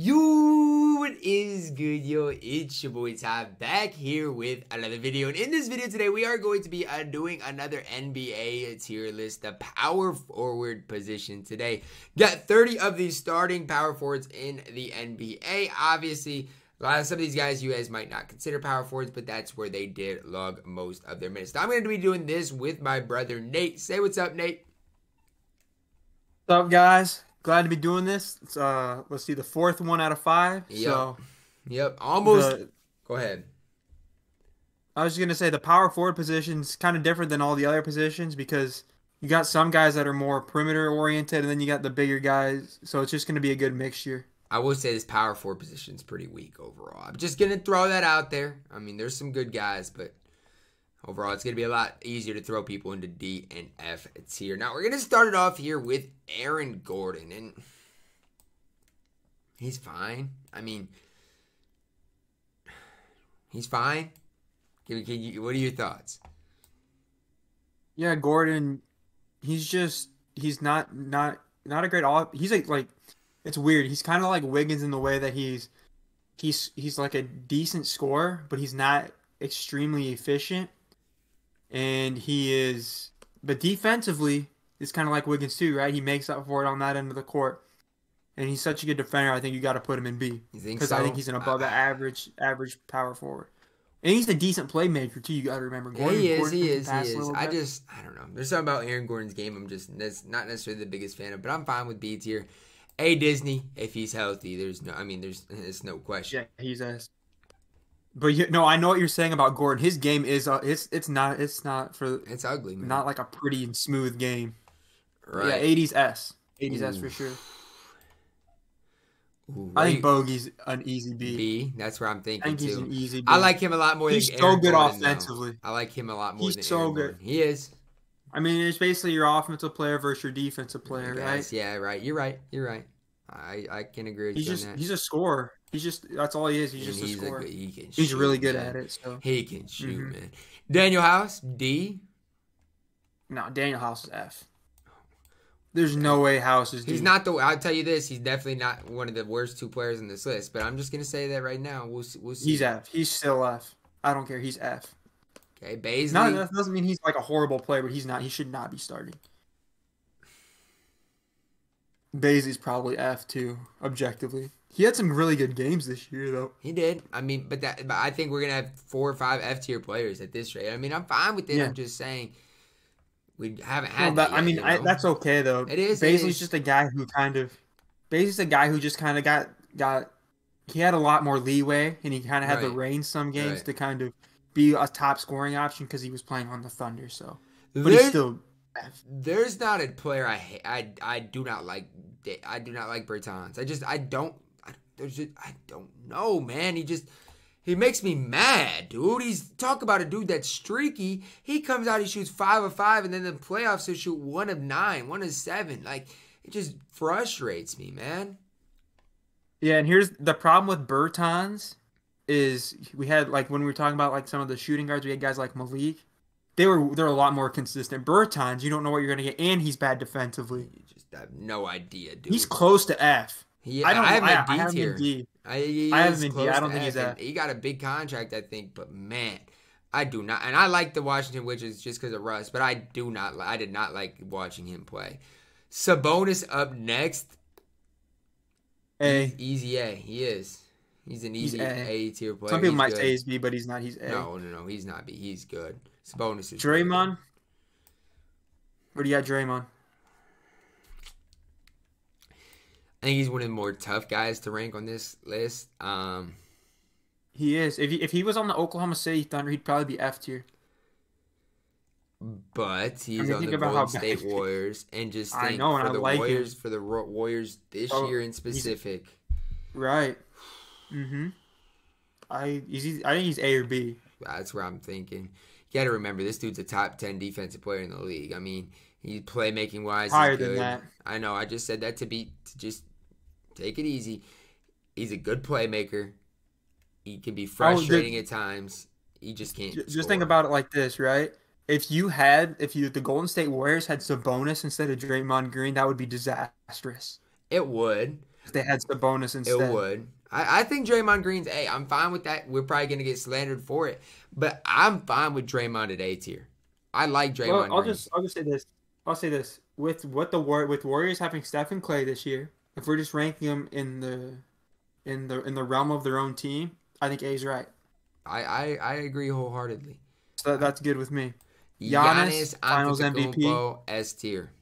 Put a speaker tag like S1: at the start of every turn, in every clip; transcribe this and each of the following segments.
S1: Yo, what is good, yo? It's your boy Ty back here with another video. And in this video today, we are going to be doing another NBA tier list, the power forward position today. Got 30 of these starting power forwards in the NBA. Obviously, some of these guys you guys might not consider power forwards, but that's where they did log most of their minutes. Now, I'm going to be doing this with my brother Nate. Say what's up, Nate.
S2: What's up, guys? Glad to be doing this. It's, let's see, the fourth one out of 5.
S1: Yep. Almost. Go ahead.
S2: I was just going to say the power forward position's kind of different than all the other positions because you got some guys that are more perimeter oriented and then you got the bigger guys. So it's just going to be a good mixture.
S1: I will say this power forward position is pretty weak overall. I'm just going to throw that out there. I mean, there's some good guys, but overall, it's going to be a lot easier to throw people into D and F tier. Now, we're going to start it off here with Aaron Gordon, and he's fine. I mean, he's fine. What are your thoughts?
S2: Yeah, Gordon, he's not a great he's like it's weird. He's kind of like Wiggins in the way that he's like a decent scorer, but he's not extremely efficient. And but defensively, it's kind of like Wiggins too, right? He makes up for it on that end of the court. And he's such a good defender, I think you got to put him in B.
S1: You think so?
S2: Because I think he's an above average power forward. And he's a decent playmaker too, you got to remember.
S1: Gordon, he is. I don't know. There's something about Aaron Gordon's game that's not necessarily the biggest fan of, but I'm fine with B tier. A Disney, if he's healthy, there's no question.
S2: Yeah, he's ass. But I know what you're saying about Gordon. His game is it's
S1: ugly, man.
S2: Not like a pretty and smooth game.
S1: Right.
S2: Yeah, 80s S. 80s S for sure. I think Bogey's an easy B.
S1: B, that's where I'm thinking
S2: I think
S1: too.
S2: He's an easy B.
S1: I like him a lot more
S2: than
S1: Aaron
S2: so good
S1: Gordon,
S2: offensively.
S1: I like him a lot more than
S2: so
S1: Aaron
S2: good.
S1: Gordon. He is.
S2: I mean, it's basically your offensive player versus your defensive player, right?
S1: Yeah, right. You're right. I can agree with you on that.
S2: He's a scorer. That's all he is. He's just a scorer. He's really good at it. So
S1: he can shoot, man. Daniel House, D.
S2: No, Daniel House is F. There's no way House is D.
S1: He's not I'll tell you this. He's definitely not one of the worst 2 players in this list. But I'm just gonna say that right now. We'll see.
S2: He's F. He's still F. I don't care. He's F.
S1: Okay, Baisley.
S2: No, that doesn't mean he's like a horrible player, but he's not. He should not be starting. Baisley's probably F too, objectively. He had some really good games this year, though.
S1: He did. I mean, but I think we're gonna have 4 or 5 F tier players at this rate. I mean, I'm fine with it. Yeah. I'm just saying we haven't had.
S2: No, that's okay though.
S1: It is.
S2: Baisley's just a guy who Baisley's a guy who just kind of got. He had a lot more leeway, and he kind of had the range some games to kind of be a top scoring option because he was playing on the Thunder. So, but he's still.
S1: There's not a player I do not like. I do not like Bertans. I don't know, man. He makes me mad, dude. Talk about a dude that's streaky. He comes out, he shoots 5 of 5, and then in the playoffs he'll shoot 1 of 9, 1 of 7. Like, it just frustrates me, man.
S2: Yeah, and here's the problem with Bertans is we had, like, when we were talking about like some of the shooting guards, we had guys like Malik. They're a lot more consistent. Bertans, you don't know what you're gonna get, and he's bad defensively.
S1: You just have no idea, dude.
S2: He's close to F.
S1: I have him in D.
S2: I have him in D. I don't think he's F.
S1: He got a big contract, I think, but man, I do not. And I like the Washington Wizards just because of Russ, but I did not like watching him play. Sabonis up next.
S2: A.
S1: Easy A. He is. He's an easy A tier player.
S2: Some people might say he's B, but he's not. He's A.
S1: No. He's not B. He's good. Sabonis is
S2: Draymond. Where do you got Draymond?
S1: I think he's one of the more tough guys to rank on this list.
S2: He is. If he was on the Oklahoma City Thunder, he'd probably be F tier.
S1: But he's on the Golden State Warriors, and just think for the Warriors this year in specific.
S2: Right. I think he's A or B.
S1: That's where I'm thinking. You got to remember, this dude's a top 10 defensive player in the league. I mean, he's playmaking wise.
S2: Higher than that.
S1: I know. I just said that to just take it easy. He's a good playmaker. He can be frustrating at times. He just can't.
S2: Just think about it like this, right? If the Golden State Warriors had Sabonis instead of Draymond Green, that would be disastrous.
S1: It would.
S2: if they had Sabonis
S1: It
S2: instead.
S1: would. I think Draymond Green's A. I'm fine with that. We're probably gonna get slandered for it, but I'm fine with Draymond at A tier. I like
S2: Well,
S1: Draymond
S2: I'll
S1: Green.
S2: just say this. I'll say this with with Warriors having Steph and Clay this year. If we're just ranking them in the realm of their own team, I think A's right.
S1: I agree wholeheartedly.
S2: So that's good with me.
S1: Giannis
S2: Finals MVP.
S1: Antetokounmpo S tier,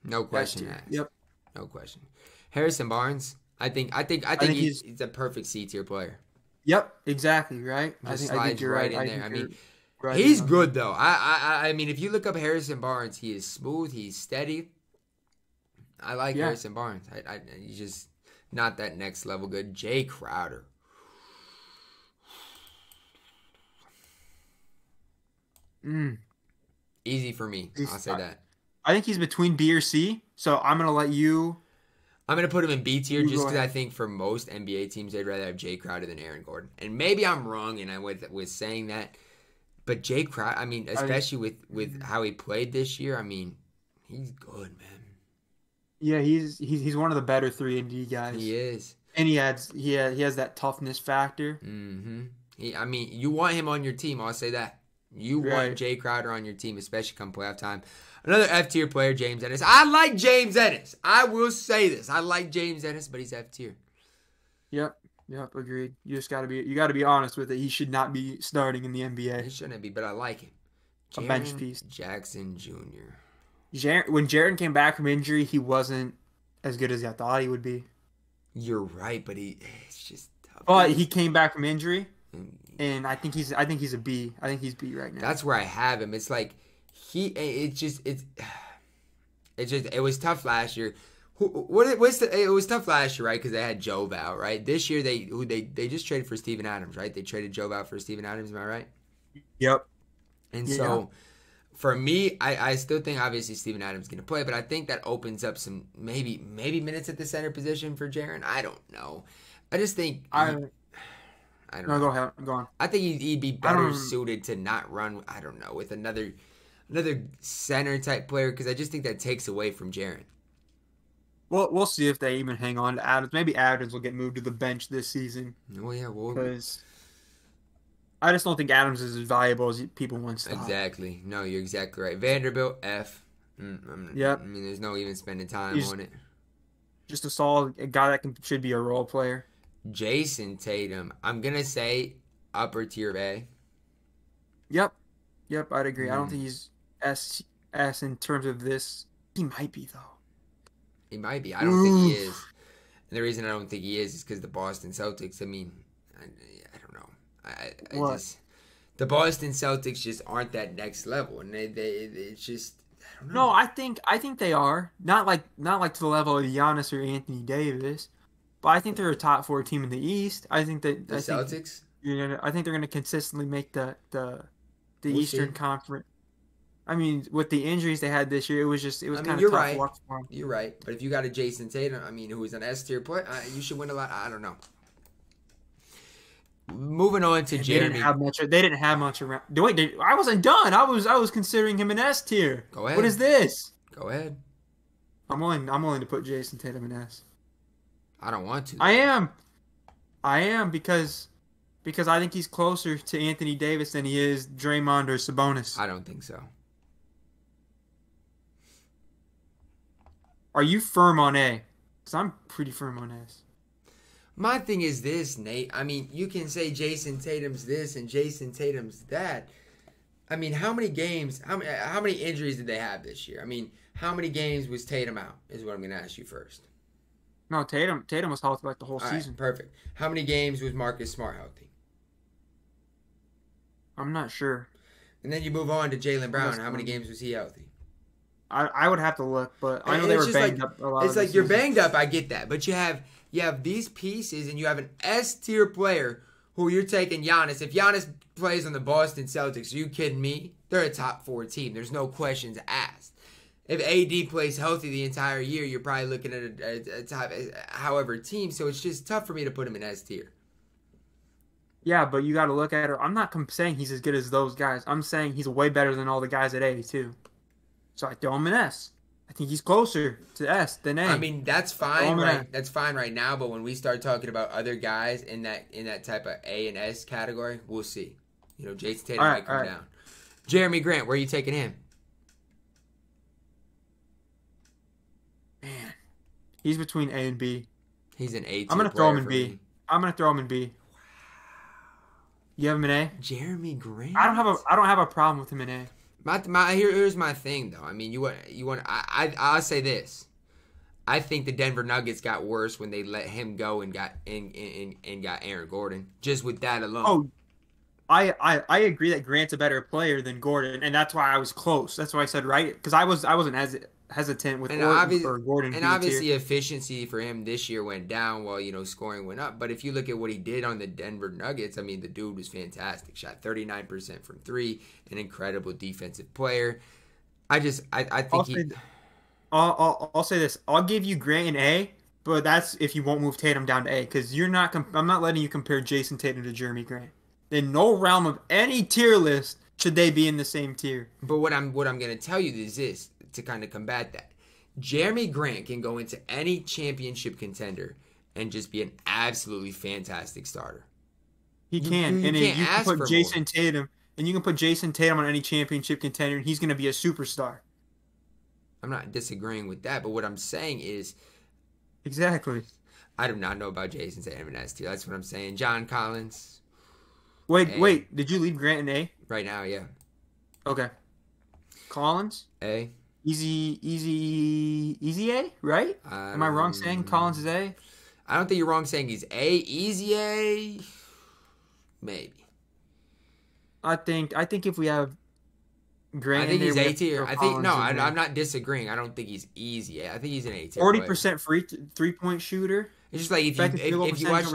S1: no question asked.
S2: Yep.
S1: No question. Harrison Barnes, I think he's a perfect C tier player.
S2: Yep, exactly, right?
S1: Just
S2: I think
S1: slides
S2: you're
S1: right
S2: right.
S1: in there. I mean,
S2: right
S1: he's good though. I mean, if you look up Harrison Barnes, he is smooth. He's steady. I like Harrison Barnes. He's just not that next level good. Jay Crowder. Easy for me. I'll say that.
S2: I think he's between B or C. So I'm gonna let you.
S1: I'm going to put him in B tier just because I think for most NBA teams, they'd rather have Jay Crowder than Aaron Gordon. And maybe I'm wrong and I was saying that. But Jay Crowder, I mean, especially with how he played this year, I mean, he's good, man.
S2: Yeah, he's one of the better 3-and-D guys.
S1: He is.
S2: And he has that toughness factor.
S1: Mm-hmm. I mean, you want him on your team, I'll say that. You want Jay Crowder on your team, especially come playoff time. Another F tier player, James Ennis. I like James Ennis. I will say this. I like James Ennis, but he's F tier.
S2: Yep, agreed. You gotta be honest with it. He should not be starting in the NBA.
S1: He shouldn't be, but I like him.
S2: A bench piece.
S1: Jackson Jr.
S2: When Jaren came back from injury, he wasn't as good as I thought he would be.
S1: You're right, but it's just tough.
S2: But he came back from injury, and I think he's a B. I think he's B right now.
S1: That's where I have him. It's like it was tough last year. It was tough last year, right? Because they had Joe Val, right? This year they just traded for Steven Adams, right? They traded Joe Val for Steven Adams. Am I right?
S2: Yep.
S1: And so, for me, I still think obviously Steven Adams is going to play, but I think that opens up some maybe minutes at the center position for Jaren. I don't know. I just think I don't know.
S2: No, go ahead. Go on.
S1: I think he'd be better suited to not run. I don't know, with another center type player, because I just think that takes away from Jaren.
S2: Well, we'll see if they even hang on to Adams. Maybe Adams will get moved to the bench this season.
S1: Oh yeah,
S2: because I just don't think Adams is as valuable as people once thought.
S1: Exactly. No, you're exactly right. Vanderbilt, F.
S2: Yep.
S1: I mean, there's no even spending time on it.
S2: Just a solid guy that should be a role player.
S1: Jason Tatum, I'm gonna say upper tier of A.
S2: Yep, I'd agree. I don't think he's S in terms of this. He might be though.
S1: He might be. I don't think he is. And the reason I don't think he is because the Boston Celtics. I mean, I don't know. The Boston Celtics just aren't that next level, and it's just I don't know.
S2: No, I think they are not like to the level of Giannis or Anthony Davis, but I think they're a top 4 team in the East. I think that
S1: the Celtics.
S2: I think they're going to consistently make the Eastern Conference. I mean, with the injuries they had this year, it was kind of tough luck for them.
S1: You're right, but if you got a Jason Tatum, I mean, who is an S tier player, you should win a lot. I don't know. Moving on to Jeremy.
S2: They didn't have much around. Wait, I wasn't done. I was considering him an S tier.
S1: Go ahead.
S2: What is this?
S1: Go ahead.
S2: I'm willing to put Jason Tatum in S.
S1: I don't want to.
S2: I am because I think he's closer to Anthony Davis than he is Draymond or Sabonis.
S1: I don't think so.
S2: Are you firm on A? Because I'm pretty firm on S.
S1: My thing is this, Nate. I mean, you can say Jason Tatum's this and Jason Tatum's that. I mean, how many games, how many injuries did they have this year? I mean, how many games was Tatum out is what I'm going to ask you first.
S2: No, Tatum was healthy like the whole season.
S1: Right, perfect. How many games was Marcus Smart healthy?
S2: I'm not sure.
S1: And then you move on to Jaylen Brown. How many games was he healthy?
S2: I would have to look, but I know they were banged up a lot.
S1: It's like you're banged up, I get that. But you have these pieces, and you have an S-tier player who you're taking Giannis. If Giannis plays on the Boston Celtics, are you kidding me? They're a top 4 team. There's no questions asked. If AD plays healthy the entire year, you're probably looking at a top, however, team. So it's just tough for me to put him in S-tier.
S2: Yeah, but you got to look at it. I'm not saying he's as good as those guys. I'm saying he's way better than all the guys at A, too. So I throw him in S. think he's closer to S than A.
S1: I mean, that's fine, right? That's fine right now. But when we start talking about other guys in that type of A and S category, we'll see. You know, Jason Tatum might come down. Jeremy Grant, where are you taking him?
S2: Man, he's between A and B.
S1: He's an A.
S2: I'm gonna throw him in B. I'm gonna throw him in B. You have him in A?
S1: Jeremy Grant.
S2: I don't have a problem with him in A.
S1: Here's my thing though. I mean, I'll say this. I think the Denver Nuggets got worse when they let him go and got Aaron Gordon. Just with that alone.
S2: Oh, I agree that Grant's a better player than Gordon, and that's why I was close. That's why I said right, because I wasn't as hesitant with Gordon.
S1: And obviously efficiency for him this year went down while, you know, scoring went up. But if you look at what he did on the Denver Nuggets, I mean, the dude was fantastic. Shot 39% from three, an incredible defensive player. I think
S2: I'll say this. I'll give you Grant an A, but that's if you won't move Tatum down to A, because I'm not letting you compare Jason Tatum to Jeremy Grant. In no realm of any tier list should they be in the same tier.
S1: But what I'm going to tell you is this, to kind of combat that. Jeremy Grant can go into any championship contender and just be an absolutely fantastic starter.
S2: He can.
S1: You can
S2: put Jason Tatum, and you can put Jason Tatum on any championship contender, and he's going to be a superstar.
S1: I'm not disagreeing with that, but what I'm saying is...
S2: Exactly.
S1: I do not know about Jason Tatum in S tier. That's what I'm saying. John Collins...
S2: Wait. Did you leave Grant in A?
S1: Right now, yeah.
S2: Okay. Collins?
S1: A.
S2: Easy A, right? Am I wrong saying Collins is A?
S1: I don't think you're wrong saying he's A. Easy A? Maybe.
S2: I think if we have Grant,
S1: I think he's A tier. I'm not disagreeing. I don't think he's easy A. I think he's an A tier.
S2: 40% free 3-point shooter.
S1: It's just like if you watch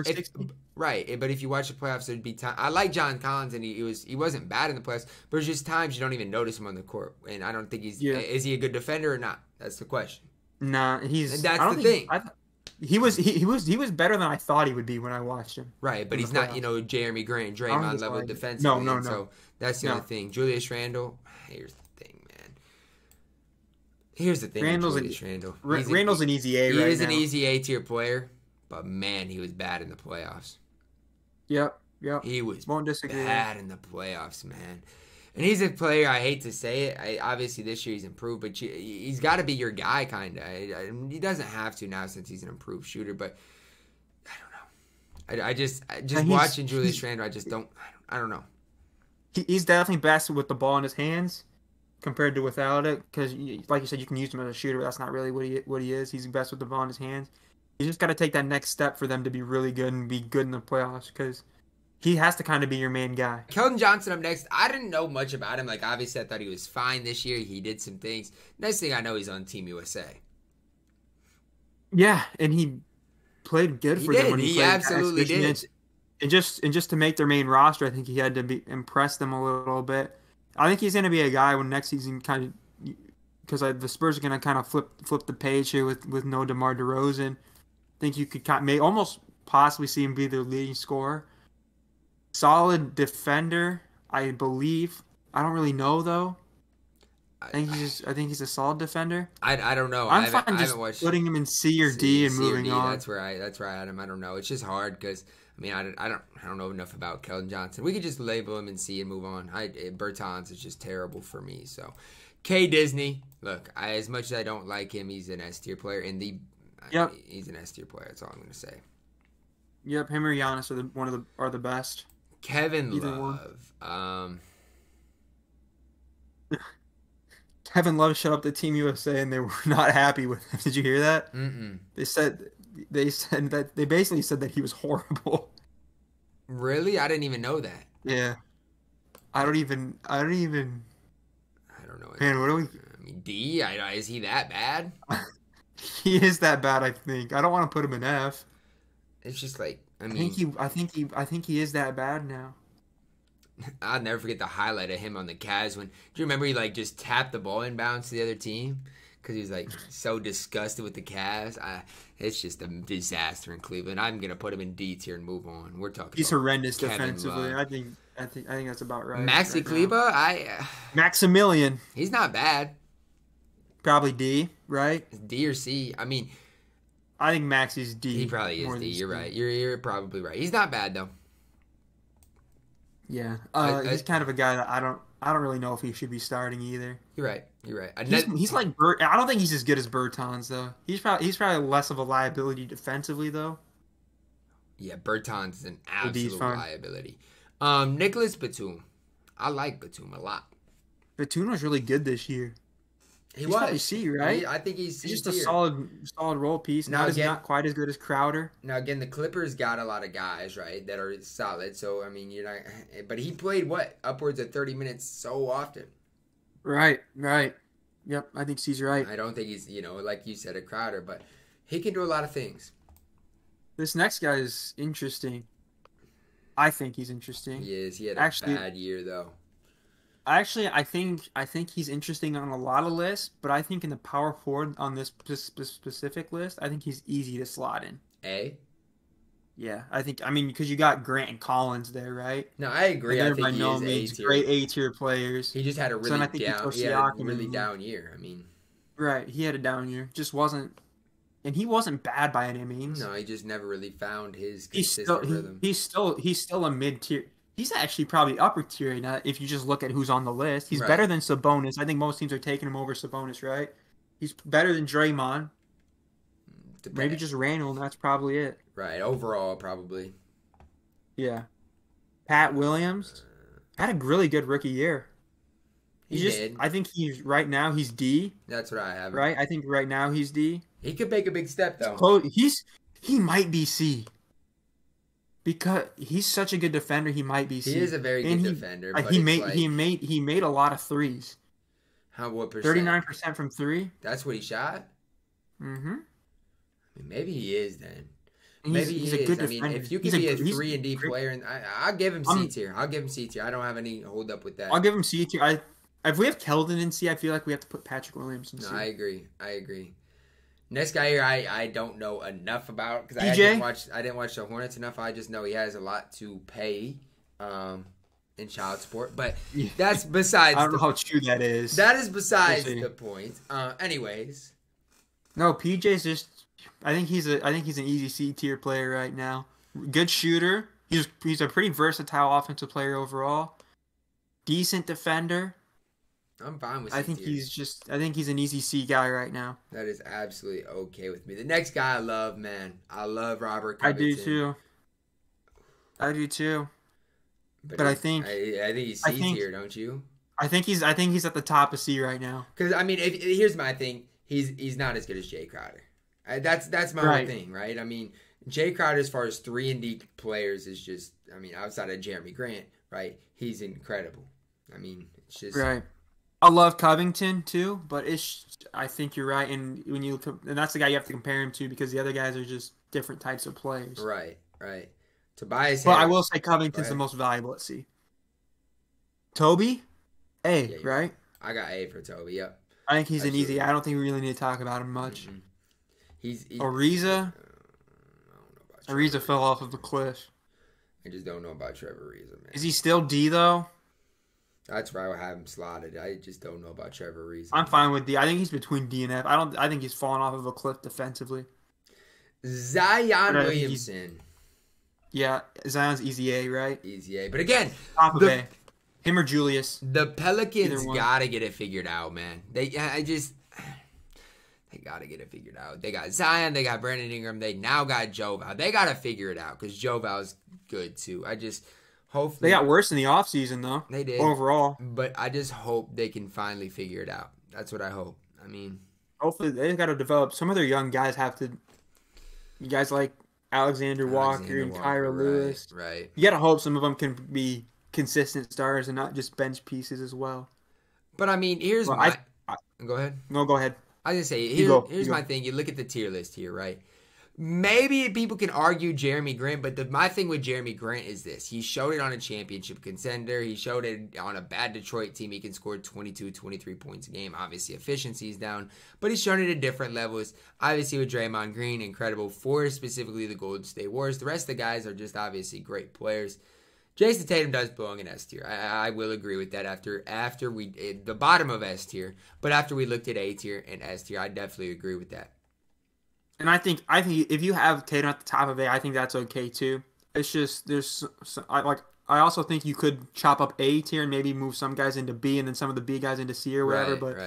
S1: right, but if you watch the playoffs, there'd be time. I like John Collins, and he wasn't bad in the playoffs, but there's just times you don't even notice him on the court, and I don't think is he a good defender or not? That's the question.
S2: Nah,
S1: and that's the thing.
S2: He was better than I thought he would be when I watched him.
S1: Right, but he's not, you know, Jeremy Grant, Draymond level defensively.
S2: No.
S1: So that's the other thing. Julius Randle. Here's the thing, man. Here's the thing.
S2: Randle's an easy A.
S1: He is an easy A tier player. But, man, he was bad in the playoffs.
S2: Yep.
S1: He was
S2: Won't disagree.
S1: bad in the playoffs, man. And he's a player, I hate to say it. Obviously, this year he's improved, but he's got to be your guy, kind of. He doesn't have to now since he's an improved shooter, but I don't know. I just watching Julius Randle, I don't know.
S2: He's definitely best with the ball in his hands compared to without it, because, like you said, you can use him as a shooter, but that's not really what he is. He's best with the ball in his hands. You just got to take that next step for them to be really good and be good in the playoffs, because he has to kind of be your main guy.
S1: Kelton Johnson up next. I didn't know much about him. Like, obviously, I thought he was fine this year. He did some things. Next thing I know, he's on Team USA.
S2: Yeah, and he played good for them when he played.
S1: He absolutely did.
S2: And just to make their main roster, I think he had to impress them a little bit. I think he's going to be a guy when next season because the Spurs are going to kind of flip the page here with no DeMar DeRozan. I think you could almost possibly see him be their leading scorer. Solid defender, I believe. I don't really know though. I think he's a solid defender.
S1: I don't know.
S2: I'm fine just putting him in C or D and moving on.
S1: That's where I had him. I don't know. It's just hard because I mean I don't know enough about Kelton Johnson. We could just label him in C and move on. Bertans is just terrible for me. So K Disney. Look, as much as I don't like him, he's an S tier player.
S2: Yep.
S1: He's an S tier player. That's all I'm gonna say.
S2: Yep, him or Giannis are the best.
S1: Kevin Love.
S2: Kevin Love showed up to Team USA and they were not happy with him. Did you hear that?
S1: Mm-mm.
S2: They said that they basically said that he was horrible.
S1: Really? I didn't even know that.
S2: Yeah. I don't know. Man, what do we?
S1: I mean, D. Is he that bad?
S2: He is that bad. I think. I don't want to put him in F.
S1: It's just like I
S2: think he is that bad now.
S1: I'll never forget the highlight of him on the Cavs when. Do you remember he like just tapped the ball inbounds to the other team because he was like so disgusted with the Cavs? It's just a disaster in Cleveland. I'm gonna put him in D tier and move on. We're talking.
S2: He's horrendous defensively. I think that's about right.
S1: Maxi Kleba,
S2: Maximilian.
S1: He's not bad.
S2: probably D, right?
S1: D or C. I mean,
S2: I think Max is D.
S1: he probably is D. You're right. You're probably right. He's not bad though.
S2: Yeah. He's kind of a guy that I don't really know if he should be starting either.
S1: You're right. You're right.
S2: He's like I don't think he's as good as Bertans though. He's probably less of a liability defensively though.
S1: Yeah, Bertans is an absolute liability. Nicholas Batum. I like Batum a lot.
S2: Batum was really good this year.
S1: He's
S2: probably C, right?
S1: I think he's
S2: just a solid role piece. Not quite as good as Crowder.
S1: Now again, the Clippers got a lot of guys, right, that are solid. So I mean, you're not. But he played what, upwards of 30 minutes so often.
S2: Right. Yep, I think C's right.
S1: I don't think he's, like you said, a Crowder, but he can do a lot of things.
S2: This next guy is interesting. I think he's interesting.
S1: He is. He had a bad year though.
S2: Actually, I think he's interesting on a lot of lists, but I think in the power forward on this specific list, I think he's easy to slot in.
S1: A?
S2: Yeah, I mean, because you got Grant and Collins there, right?
S1: No, I agree. I think he is A tier.
S2: Great A tier players.
S1: He just had a really down year. I mean,
S2: right? He had a down year. Just wasn't, and he wasn't bad by any means.
S1: No, he just never really found his consistent rhythm.
S2: He's still a mid tier. He's actually probably upper tier now if you just look at who's on the list. He's better than Sabonis. I think most teams are taking him over Sabonis, right? He's better than Draymond. Maybe just Randle, and that's probably it.
S1: Right, overall, probably.
S2: Yeah. Pat Williams had a really good rookie year. He did. I think right now he's D.
S1: That's what I have.
S2: Right? I think right now he's D.
S1: He could make a big step, though.
S2: He might be C. Because he's such a good defender, he might be C.
S1: He is a very good defender. But
S2: he made a lot of threes.
S1: What percent?
S2: 39% from three.
S1: That's what he shot?
S2: Mm-hmm.
S1: I mean, maybe he is then.
S2: Maybe he's a good defender.
S1: I mean, if you can be a 3 and D player, and I'll give him C tier. I don't have any hold up with that.
S2: I'll give him C tier. If we have Keldon in C, I feel like we have to put Patrick Williams in C.
S1: No, I agree. Next guy here, I don't know enough about because I didn't watch the Hornets enough. I just know he has a lot to pay in child support, but that's besides.
S2: I don't know how true that is.
S1: That is besides the point. Anyways,
S2: no, PJ's just. I think he's an easy C tier player right now. Good shooter. He's a pretty versatile offensive player overall. Decent defender.
S1: I'm fine with
S2: I think he's an easy C guy right now.
S1: That is absolutely okay with me. The next guy I love, man. I love Robert Covington.
S2: I do too. But I think
S1: he's C tier, don't you?
S2: I think he's at the top of C right now.
S1: Because I mean, here's my thing. He's not as good as Jay Crowder. That's my whole thing, right? I mean, Jay Crowder, as far as 3 and D players, is just, I mean, outside of Jeremy Grant, right? He's incredible. I mean, it's just
S2: right. I love Covington too, but I think you're right, and and that's the guy you have to compare him to because the other guys are just different types of players.
S1: Right. Tobias.
S2: But I will say Covington's the most valuable at C. Toby, A, right?
S1: I got A for Toby. Yep.
S2: I think he's an easy. I don't think we really need to talk about him much.
S1: Mm-hmm.
S2: Ariza. Ariza fell off of the cliff.
S1: I just don't know about Trevor Ariza, man.
S2: Is he still D though?
S1: That's where I would have him slotted. I just don't know about Trevor Ariza.
S2: I'm fine with D. I think he's between D and F. I think he's fallen off of a cliff defensively.
S1: Zion Williamson.
S2: Yeah, Zion's easy A, right?
S1: Easy A. But again,
S2: top of A. Him or Julius.
S1: The Pelicans gotta get it figured out, man. They gotta get it figured out. They got Zion, they got Brandon Ingram, they now got Joval. They gotta figure it out because Joval's good too. Hopefully
S2: they got worse in the offseason though.
S1: They did
S2: overall.
S1: But I just hope they can finally figure it out. That's what I hope. I mean,
S2: hopefully they've got to develop. Some of their young guys have to. You guys like Alexander Walker and Kyra Lewis.
S1: Right.
S2: You gotta hope some of them can be consistent stars and not just bench pieces as well.
S1: But I mean, here's go ahead.
S2: No, go ahead.
S1: I was going to say, here's my thing. You look at the tier list here, right? Maybe people can argue Jeremy Grant, but my thing with Jeremy Grant is this. He showed it on a championship contender. He showed it on a bad Detroit team. He can score 22, 23 points a game. Obviously, efficiency is down, but he's shown it at different levels. Obviously, with Draymond Green, incredible for specifically the Golden State Warriors. The rest of the guys are just obviously great players. Jason Tatum does belong in S tier. I will agree with that after we the bottom of S tier, but after we looked at A tier and S tier, I definitely agree with that.
S2: And I think if you have Tatum at the top of A, I think that's okay too. It's just I also think you could chop up A tier and maybe move some guys into B and then some of the B guys into C or whatever. But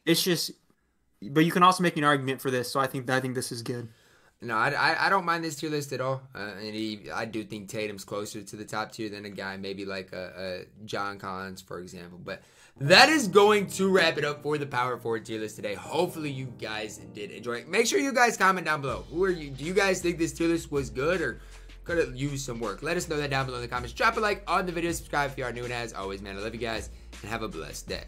S2: it's just, but you can also make an argument for this. So I think this is good.
S1: No, I don't mind this tier list at all. I do think Tatum's closer to the top tier than a guy maybe like a John Collins, for example. But that is going to wrap it up for the Power Forward tier list today. Hopefully you guys did enjoy it. Make sure you guys comment down below. Who are you? Do you guys think this tier list was good or could have used some work? Let us know that down below in the comments. Drop a like on the video. Subscribe if you are new. And as always, man, I love you guys. And have a blessed day.